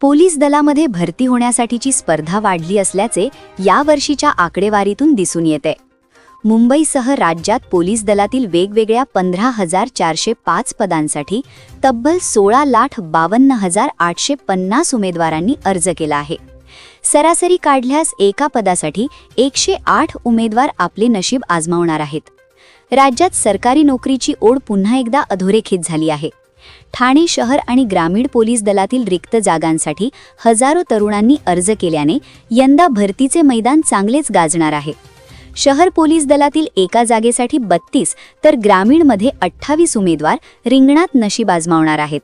Police दलामध्ये भरती होण्यासाठीची स्पर्धा वाढली असल्याचे या वर्षीच्या आकडेवारीतून दिसून येते। मुंबईसह राज्यात पोलीस दलातील वेगवेगळ्या 15,405 पदांसाठी तब्बल 16,52,850 उमेदवारांनी अर्ज केला आहे। सरासरी काढल्यास एका पदासाठी 108 उमेदवार आपले नशीब आजमावणार आहेत। राज्यात सरकारी नोकरीची ओढ पुन्हा एकदा अधोरेखित झाली आहे। ठाणे शहर आणि ग्रामीण पोलीस दलातील रिक्त जागांसाठी हजारो तरुणांनी अर्ज केल्याने यंदा भरतीचे मैदान चांगलेच गाजणार आहे। शहर पोलीस दलातील एका जागेसाठी 32 तर ग्रामीणमध्ये 28 उमेदवार रिंगणात नशीब आजमावणार आहेत।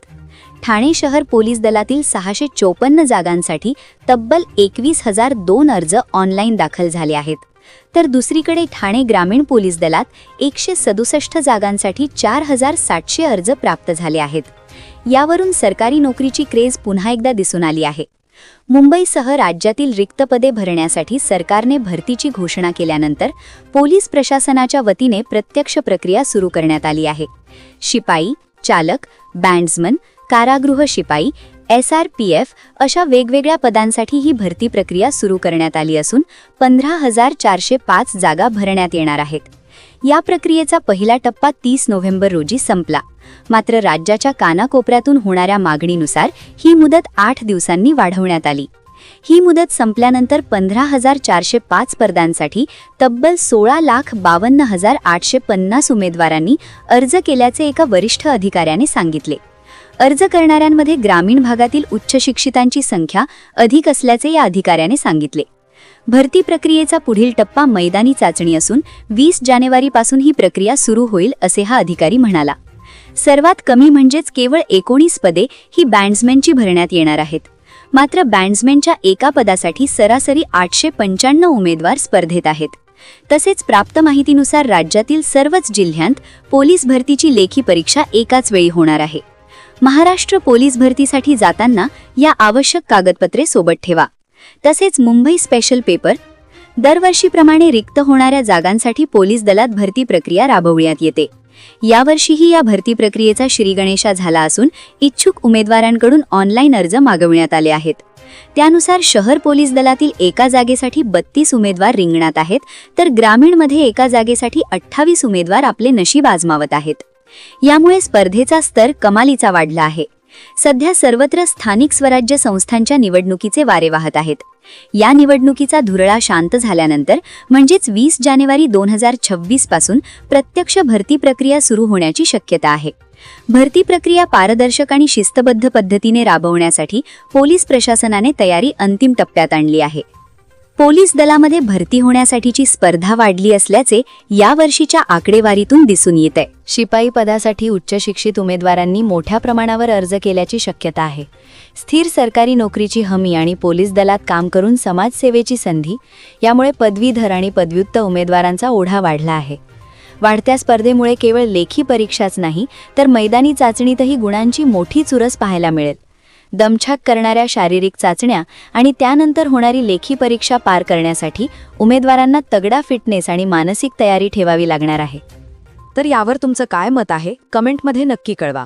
ठाणे शहर पोलीस दलातील 654 जागांसाठी तब्बल 21,002 अर्ज ऑनलाईन दाखल झाले आहेत, तर दुसरीकडे ठाणे ग्रामीण पोलीस दलात 167 जागांसाठी 4,700 अर्ज प्राप्त झाले आहेत। यावरून सरकारी नोकरीची क्रेज पुन्हा एकदा दिसून आली आहे। मुंबईसह राज्यातील रिक्त पदे भरण्यासाठी सरकारने भरतीची घोषणा केल्यानंतर पोलीस प्रशासनाच्या वतीने प्रत्यक्ष प्रक्रिया सुरू करण्यात आली आहे। शिपाई, चालक, बँड्समन, कारागृह शिपाई, SRPF अशा वेगवेगळ्या पदांसाठी ही भरती प्रक्रिया सुरू करण्यात आली असून 15,405 जागा भरण्यात येणार आहेत। या प्रक्रियेचा पहिला टप्पा 30 नोव्हेंबर रोजी संपला, मात्र राज्याच्या कानाकोपऱ्यातून होणाऱ्या मागणीनुसार ही मुदत 8 दिवसांनी वाढवण्यात आली। ही मुदत संपल्यानंतर 15,405 पदांसाठी तब्बल 16,52,850 उमेदवारांनी अर्ज केल्याचे एका वरिष्ठ अधिकाऱ्याने सांगितले। अर्ज करणाऱ्यांमध्ये ग्रामीण भागातील उच्च शिक्षितांची संख्या अधिक असल्याचे या अधिकाऱ्याने सांगितले। भरती प्रक्रियेचा पुढील टप्पा मैदानी चाचणी असून 20 जानेवारीपासून ही प्रक्रिया सुरू होईल असे हा अधिकारी म्हणाला। सर्वात कमी म्हणजेच केवळ 19 पदे ही बँड्समॅनची भरण्यात येणार आहेत, मात्र बँड्समॅनच्या एका पदासाठी सरासरी 895 उमेदवार स्पर्धेत आहेत। तसेच प्राप्त माहितीनुसार राज्यातील सर्वच जिल्ह्यांत पोलीस भरतीची लेखी परीक्षा एकाच वेळी होणार आहे। महाराष्ट्र पोलीस भरतीसाठी जाताना या आवश्यक कागदपत्रे सोबत ठेवा। तसेच मुंबई स्पेशल पेपर दरवर्षीप्रमाणे रिक्त होणाऱ्या जागांसाठी पोलीस दलात भरती प्रक्रिया राबवण्यात येते। यावर्षीही या भरती प्रक्रियेचा श्रीगणेशा झाला असून इच्छुक उमेदवारांकडून ऑनलाईन अर्ज मागवण्यात आले आहेत। त्यानुसार शहर पोलीस दलातील एका जागेसाठी 32 उमेदवार रिंगणात आहेत, तर ग्रामीणमध्ये एका जागेसाठी 28 उमेदवार आपले नशीब आजमावत आहेत। यामुळे स्पर्धेचा स्तर कमालीचा वाढला आहे। सध्या सर्वत्र स्थानिक स्वराज्य संस्थांच्या निवडणुकीचे वारे वाहत आहेत। या निवडणुकीचा धुरळा शांत झाल्यानंतर म्हणजेच 20 जानेवारी 2026 पासून प्रत्यक्ष भरती प्रक्रिया सुरू होण्याची शक्यता आहे। भरती प्रक्रिया पारदर्शक आणि शिस्तबद्ध पद्धतीने राबवण्यासाठी पोलीस प्रशासनाने तयारी अंतिम टप्प्यात आणली आहे। पोलीस दलामध्ये भरती होण्यासाठीची स्पर्धा वाढली असल्याचे या वर्षीच्या आकडेवारीतून दिसून येते। शिपाई पदासाठी उच्च शिक्षित उमेदवारांनी मोठ्या प्रमाणावर अर्ज केल्याची शक्यता आहे। स्थिर सरकारी नोकरीची हमी आणि पोलीस दलात काम करून समाजसेवेची संधी यामुळे पदवीधर आणि पदव्युत्तर उमेदवारांचा ओढा वाढला आहे। वाढत्या स्पर्धेमुळे केवळ लेखी परीक्षाच नाही तर मैदानी चाचणीतही गुणांची मोठी चुरस पाहायला मिळेल। दमछाक करणाऱ्या शारीरिक चाचण्या आणि त्यानंतर होणारी लेखी परीक्षा पार करण्यासाठी उमेदवारांना तगडा फिटनेस आणि मानसिक तयारी ठेवावी लागणार आहे। तर यावर तुमचं काय मत आहे कमेंटमध्ये नक्की कळवा।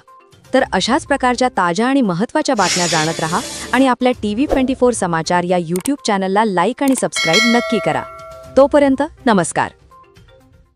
तर अशाच प्रकारच्या ताज्या आणि महत्त्वाच्या बातम्या जाणत रहा आणि आपल्या TV24 समाचार या YouTube चॅनलला लाईक आणि सबस्क्राईब नक्की करा। तोपर्यंत नमस्कार।